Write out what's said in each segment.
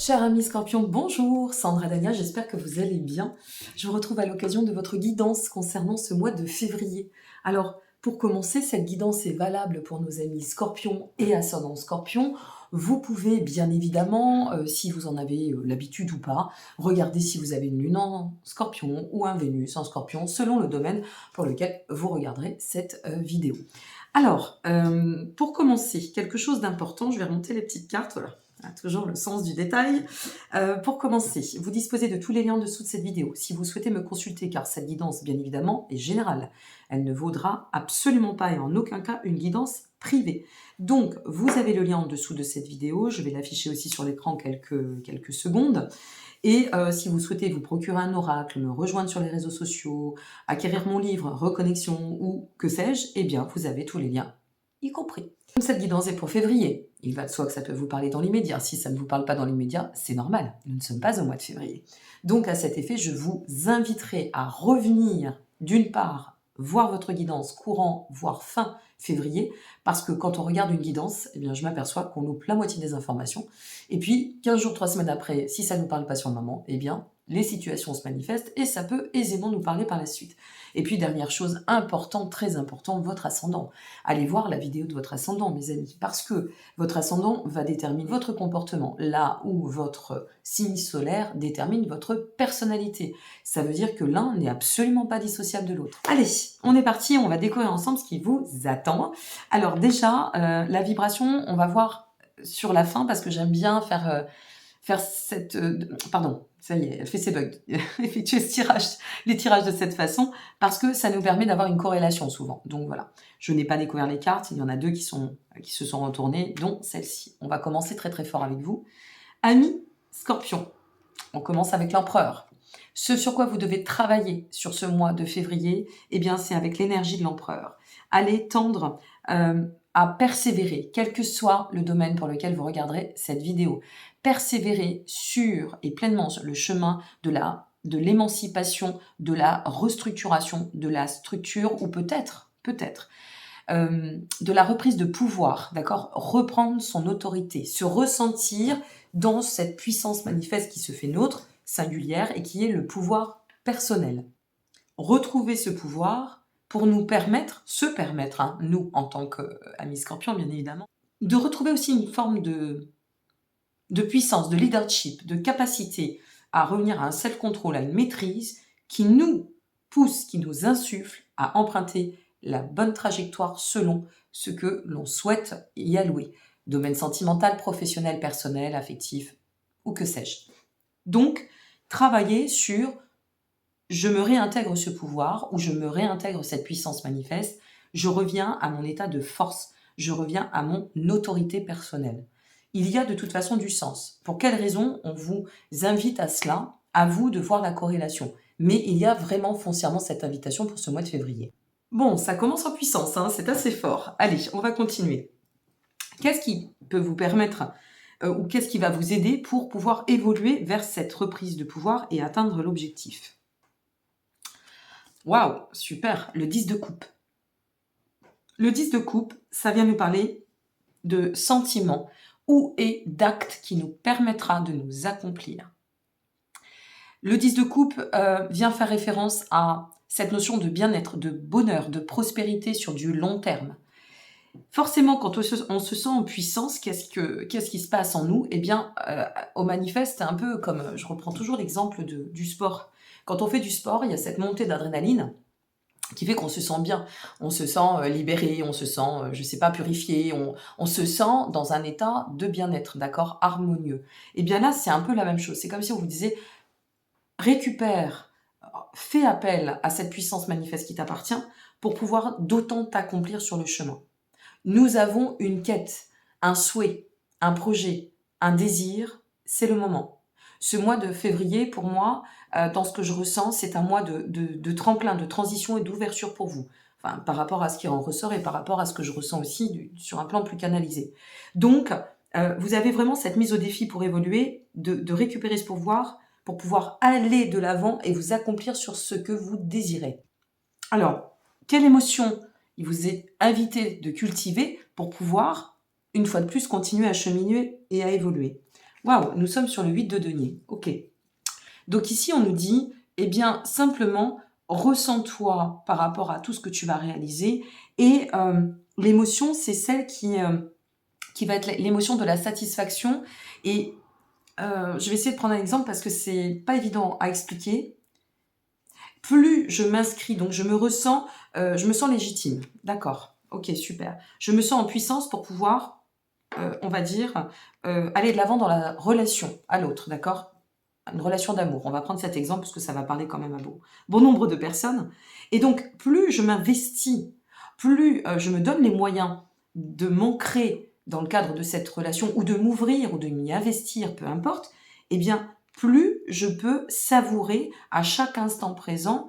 Cher ami Scorpion, bonjour, Sandra Dania, j'espère que vous allez bien. Je vous retrouve à l'occasion de votre guidance concernant ce mois de février. Alors, pour commencer, cette guidance est valable pour nos amis Scorpion et ascendant Scorpion. Vous pouvez bien évidemment, si vous en avez l'habitude ou pas, regarder si vous avez une lune en Scorpion ou un Vénus en Scorpion, selon le domaine pour lequel vous regarderez cette vidéo. Alors, pour commencer, quelque chose d'important, je vais remonter les petites cartes, voilà. Toujours le sens du détail. Pour commencer, vous disposez de tous les liens en dessous de cette vidéo. Si vous souhaitez me consulter, car cette guidance, bien évidemment, est générale, elle ne vaudra absolument pas et en aucun cas une guidance privée. Donc, vous avez le lien en dessous de cette vidéo. Je vais l'afficher aussi sur l'écran quelques secondes. Et si vous souhaitez vous procurer un oracle, me rejoindre sur les réseaux sociaux, acquérir mon livre, Reconnexion ou que sais-je, eh bien, vous avez tous les liens, y compris. Comme cette guidance est pour février, il va de soi que ça peut vous parler dans l'immédiat. Si ça ne vous parle pas dans l'immédiat, c'est normal. Nous ne sommes pas au mois de février. Donc, à cet effet, je vous inviterai à revenir, d'une part, voir votre guidance courant, voire fin février, parce que quand on regarde une guidance, eh bien, je m'aperçois qu'on loupe la moitié des informations. Et puis, 15 jours, 3 semaines après, si ça ne nous parle pas sur le moment, eh bien, les situations se manifestent et ça peut aisément nous parler par la suite. Et puis, dernière chose importante, très importante, votre ascendant. Allez voir la vidéo de votre ascendant, mes amis, parce que votre ascendant va déterminer votre comportement, là où votre signe solaire détermine votre personnalité. Ça veut dire que l'un n'est absolument pas dissociable de l'autre. Allez, on est parti, on va découvrir ensemble ce qui vous attend. Alors déjà, la vibration, on va voir sur la fin, parce que j'aime bien faire cette... pardon, ça y est, elle fait ses bugs. Effectuer les tirages de cette façon, parce que ça nous permet d'avoir une corrélation souvent. Donc voilà, je n'ai pas découvert les cartes, il y en a deux qui se sont retournées, dont celle-ci. On va commencer très très fort avec vous. Amis Scorpion, on commence avec l'empereur. Ce sur quoi vous devez travailler sur ce mois de février, eh bien c'est avec l'énergie de l'empereur. Allez tendre à persévérer, quel que soit le domaine pour lequel vous regarderez cette vidéo. Persévérer sur et pleinement sur le chemin de l'émancipation, de la restructuration, de la structure, ou peut-être, de la reprise de pouvoir, d'accord? Reprendre son autorité, se ressentir dans cette puissance manifeste qui se fait nôtre, singulière, et qui est le pouvoir personnel. Retrouver ce pouvoir pour nous permettre, hein, nous en tant qu'amis Scorpion bien évidemment, de retrouver aussi une forme de puissance, de leadership, de capacité à revenir à un self-control, à une maîtrise qui nous pousse, qui nous insuffle à emprunter la bonne trajectoire selon ce que l'on souhaite y allouer. Domaine sentimental, professionnel, personnel, affectif, ou que sais-je. Donc, travailler sur je me réintègre ce pouvoir, ou je me réintègre cette puissance manifeste, je reviens à mon état de force, je reviens à mon autorité personnelle. Il y a de toute façon du sens. Pour quelles raisons on vous invite à cela? À vous de voir la corrélation. Mais il y a vraiment foncièrement cette invitation pour ce mois de février. Bon, ça commence en puissance, hein, c'est assez fort. Allez, on va continuer. Qu'est-ce qui peut vous permettre ou qu'est-ce qui va vous aider pour pouvoir évoluer vers cette reprise de pouvoir et atteindre l'objectif? Waouh, super, le 10 de coupe. Le 10 de coupe, ça vient nous parler de sentiments et d'actes qui nous permettra de nous accomplir. Le 10 de coupe vient faire référence à cette notion de bien-être, de bonheur, de prospérité sur du long terme. Forcément, quand on se sent en puissance, qu'est-ce qui se passe en nous? Eh bien, au manifeste, c'est un peu comme, je reprends toujours l'exemple du sport. Quand on fait du sport, il y a cette montée d'adrénaline qui fait qu'on se sent bien, on se sent libéré, on se sent, je sais pas, purifié, on se sent dans un état de bien-être, d'accord, harmonieux. Et bien là, c'est un peu la même chose. C'est comme si on vous disait, récupère, fais appel à cette puissance manifeste qui t'appartient pour pouvoir d'autant t'accomplir sur le chemin. Nous avons une quête, un souhait, un projet, un désir, c'est le moment. Ce mois de février, pour moi, dans ce que je ressens, c'est un mois de tremplin, de transition et d'ouverture pour vous. Enfin, par rapport à ce qui en ressort et par rapport à ce que je ressens aussi sur un plan plus canalisé. Donc, vous avez vraiment cette mise au défi pour évoluer, de récupérer ce pouvoir pour pouvoir aller de l'avant et vous accomplir sur ce que vous désirez. Alors, quelle émotion il vous est invité de cultiver pour pouvoir, une fois de plus, continuer à cheminer et à évoluer? Waouh, nous sommes sur le 8 de denier. Ok. Donc ici, on nous dit, eh bien, simplement, ressens-toi par rapport à tout ce que tu vas réaliser. Et l'émotion, c'est celle qui va être l'émotion de la satisfaction. Et je vais essayer de prendre un exemple parce que c'est pas évident à expliquer. Plus je m'inscris, donc je me sens légitime. D'accord. Ok, super. Je me sens en puissance pour pouvoir, on va dire, aller de l'avant dans la relation à l'autre, d'accord? Une relation d'amour. On va prendre cet exemple parce que ça va parler quand même à bon nombre de personnes. Et donc, plus je m'investis, plus je me donne les moyens de m'ancrer dans le cadre de cette relation ou de m'ouvrir ou de m'y investir, peu importe, eh bien, plus je peux savourer à chaque instant présent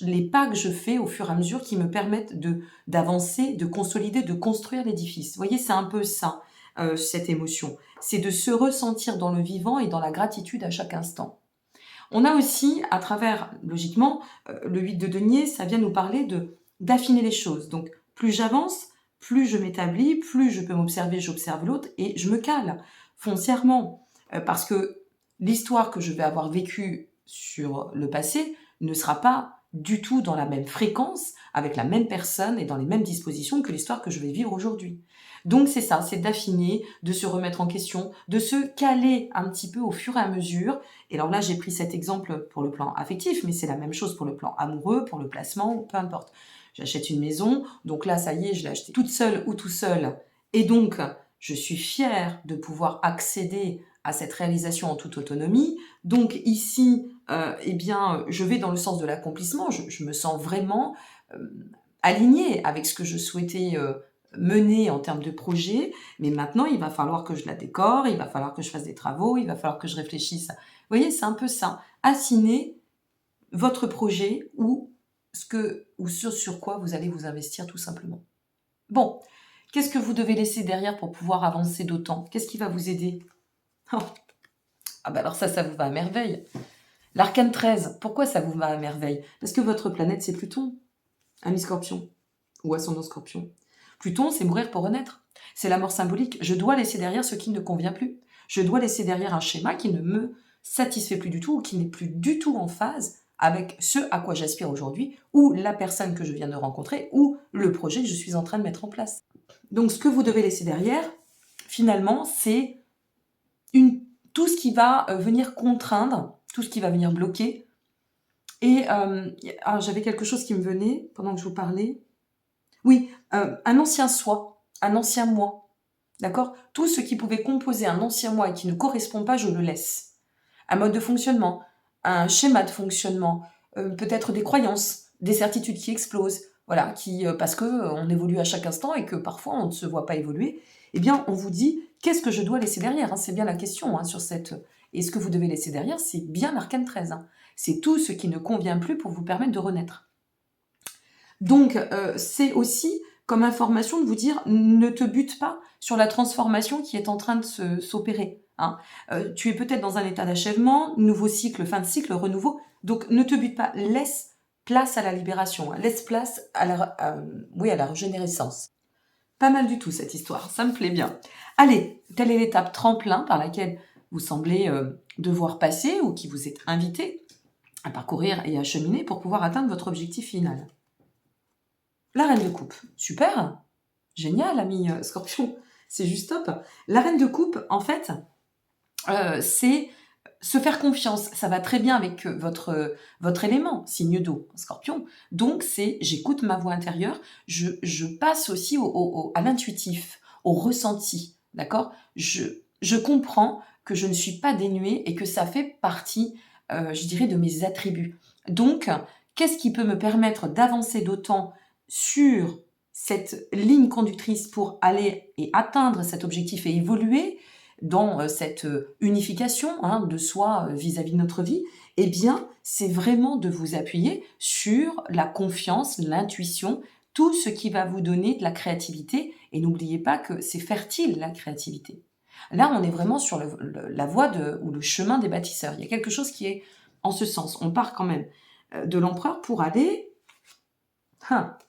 les pas que je fais au fur et à mesure qui me permettent d'avancer, de consolider, de construire l'édifice. Vous voyez, c'est un peu ça, cette émotion. C'est de se ressentir dans le vivant et dans la gratitude à chaque instant. On a aussi, à travers, logiquement, le 8 de denier, ça vient nous parler d'affiner les choses. Donc, plus j'avance, plus je m'établis, plus je peux m'observer, j'observe l'autre et je me cale foncièrement. Parce que l'histoire que je vais avoir vécue sur le passé ne sera pas du tout dans la même fréquence, avec la même personne et dans les mêmes dispositions que l'histoire que je vais vivre aujourd'hui. Donc c'est ça, c'est d'affiner, de se remettre en question, de se caler un petit peu au fur et à mesure. Et alors là, j'ai pris cet exemple pour le plan affectif, mais c'est la même chose pour le plan amoureux, pour le placement, peu importe. J'achète une maison, donc là, ça y est, je l'ai achetée toute seule ou tout seul. Et donc, je suis fière de pouvoir accéder à cette réalisation en toute autonomie. Donc ici, eh bien, je vais dans le sens de l'accomplissement. Je me sens vraiment alignée avec ce que je souhaitais mener en termes de projet. Mais maintenant, il va falloir que je la décore, il va falloir que je fasse des travaux, il va falloir que je réfléchisse. Vous voyez, c'est un peu ça. Affiner votre projet ou sur quoi vous allez vous investir tout simplement. Bon, qu'est-ce que vous devez laisser derrière pour pouvoir avancer d'autant? Qu'est-ce qui va vous aider? Oh. Ah ben alors ça vous va à merveille. L'arcane 13, pourquoi ça vous va à merveille? Parce que votre planète, c'est Pluton, ami Scorpion, ou ascendant Scorpion. Pluton, c'est mourir pour renaître. C'est la mort symbolique. Je dois laisser derrière ce qui ne convient plus. Je dois laisser derrière un schéma qui ne me satisfait plus du tout ou qui n'est plus du tout en phase avec ce à quoi j'aspire aujourd'hui ou la personne que je viens de rencontrer ou le projet que je suis en train de mettre en place. Donc ce que vous devez laisser derrière, finalement, c'est tout ce qui va venir contraindre, tout ce qui va venir bloquer. Et j'avais quelque chose qui me venait pendant que je vous parlais. Oui, un ancien soi, un ancien moi. D'accord? Tout ce qui pouvait composer un ancien moi et qui ne correspond pas, je le laisse. Un mode de fonctionnement, un schéma de fonctionnement, peut-être des croyances, des certitudes qui explosent, voilà, parce que on évolue à chaque instant et que parfois on ne se voit pas évoluer. Eh bien, on vous dit qu'est-ce que je dois laisser derrière, hein? C'est bien la question sur cette. Et ce que vous devez laisser derrière, c'est bien l'arcane 13. Hein. C'est tout ce qui ne convient plus pour vous permettre de renaître. Donc, c'est aussi comme information de vous dire ne te bute pas sur la transformation qui est en train de s'opérer. Hein. Tu es peut-être dans un état d'achèvement, nouveau cycle, fin de cycle, renouveau. Donc, ne te bute pas. Laisse place à la libération. Hein. Laisse place à la régénérescence. Pas mal du tout cette histoire. Ça me plaît bien. Allez, telle est l'étape tremplin par laquelle vous semblez devoir passer ou qui vous est invité à parcourir et à cheminer pour pouvoir atteindre votre objectif final. La reine de coupe, super, génial, ami Scorpion, c'est juste top. La reine de coupe, en fait, c'est se faire confiance. Ça va très bien avec votre élément, signe d'eau, Scorpion. Donc, c'est j'écoute ma voix intérieure, je passe aussi à l'intuitif, au ressenti, d'accord? Je comprends que je ne suis pas dénuée et que ça fait partie, je dirais, de mes attributs. Donc, qu'est-ce qui peut me permettre d'avancer d'autant sur cette ligne conductrice pour aller et atteindre cet objectif et évoluer dans cette unification de soi vis-à-vis de notre vie, eh bien, c'est vraiment de vous appuyer sur la confiance, l'intuition, tout ce qui va vous donner de la créativité. Et n'oubliez pas que c'est fertile, la créativité. Là, on est vraiment sur la voie ou le chemin des bâtisseurs. Il y a quelque chose qui est en ce sens. On part quand même de l'empereur pour aller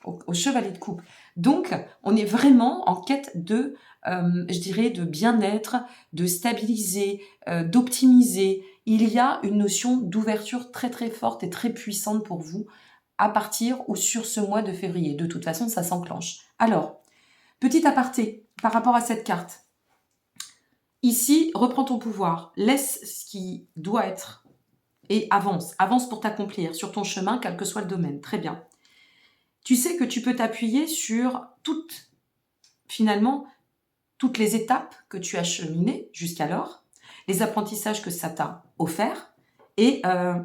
au chevalier de coupe. Donc, on est vraiment en quête de, je dirais, de bien-être, de stabiliser, d'optimiser. Il y a une notion d'ouverture très très forte et très puissante pour vous à partir ou sur ce mois de février. De toute façon, ça s'enclenche. Alors, petit aparté par rapport à cette carte. Ici, reprends ton pouvoir, laisse ce qui doit être et avance. Avance pour t'accomplir sur ton chemin, quel que soit le domaine. Très bien. Tu sais que tu peux t'appuyer sur finalement, toutes les étapes que tu as cheminées jusqu'alors, les apprentissages que ça t'a offert et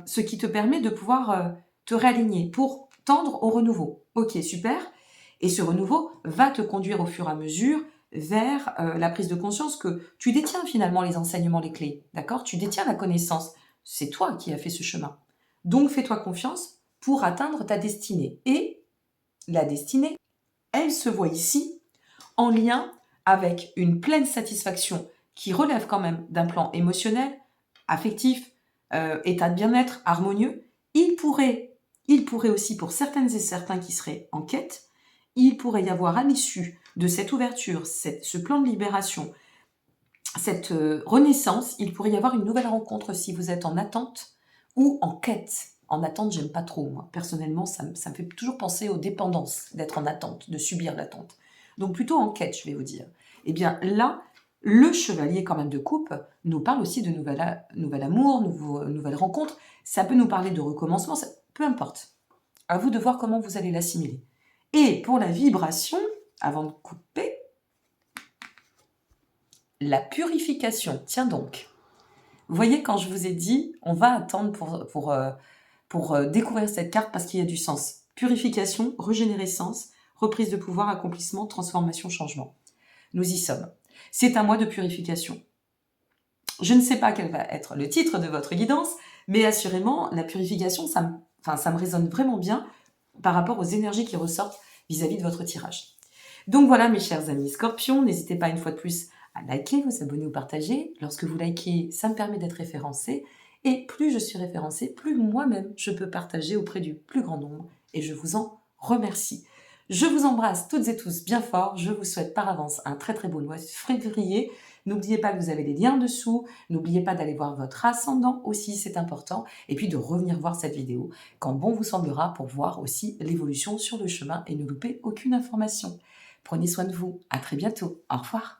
ce qui te permet de pouvoir te réaligner pour tendre au renouveau. Ok, super. Et ce renouveau va te conduire au fur et à mesure vers la prise de conscience que tu détiens finalement les enseignements, les clés. D'accord? Tu détiens la connaissance. C'est toi qui as fait ce chemin. Donc fais-toi confiance pour atteindre ta destinée. Et la destinée, elle se voit ici en lien avec une pleine satisfaction qui relève quand même d'un plan émotionnel, affectif, état de bien-être, harmonieux. Il pourrait aussi, pour certaines et certains qui seraient en quête, il pourrait y avoir à l'issue de cette ouverture, ce plan de libération, cette renaissance, il pourrait y avoir une nouvelle rencontre si vous êtes en attente ou en quête. En attente, j'aime pas trop, moi. Personnellement, ça me fait toujours penser aux dépendances, d'être en attente, de subir l'attente. Donc plutôt en quête, je vais vous dire. Eh bien là, le chevalier quand même de coupe nous parle aussi de nouvel amour, nouvelles rencontres. Ça peut nous parler de recommencement, peu importe. À vous de voir comment vous allez l'assimiler. Et pour la vibration, avant de couper, la purification. Tiens donc. Vous voyez, quand je vous ai dit, on va attendre pour découvrir cette carte parce qu'il y a du sens. Purification, régénérescence, reprise de pouvoir, accomplissement, transformation, changement. Nous y sommes. C'est un mois de purification. Je ne sais pas quel va être le titre de votre guidance, mais assurément, la purification, ça me résonne vraiment bien par rapport aux énergies qui ressortent vis-à-vis de votre tirage. Donc voilà, mes chers amis Scorpions, n'hésitez pas une fois de plus à liker, vous abonner ou partager. Lorsque vous likez, ça me permet d'être référencé. Et plus je suis référencée, plus moi-même je peux partager auprès du plus grand nombre. Et je vous en remercie. Je vous embrasse toutes et tous bien fort. Je vous souhaite par avance un très très beau mois de février. N'oubliez pas que vous avez les liens dessous. N'oubliez pas d'aller voir votre ascendant aussi, c'est important. Et puis de revenir voir cette vidéo quand bon vous semblera pour voir aussi l'évolution sur le chemin et ne louper aucune information. Prenez soin de vous. À très bientôt. Au revoir.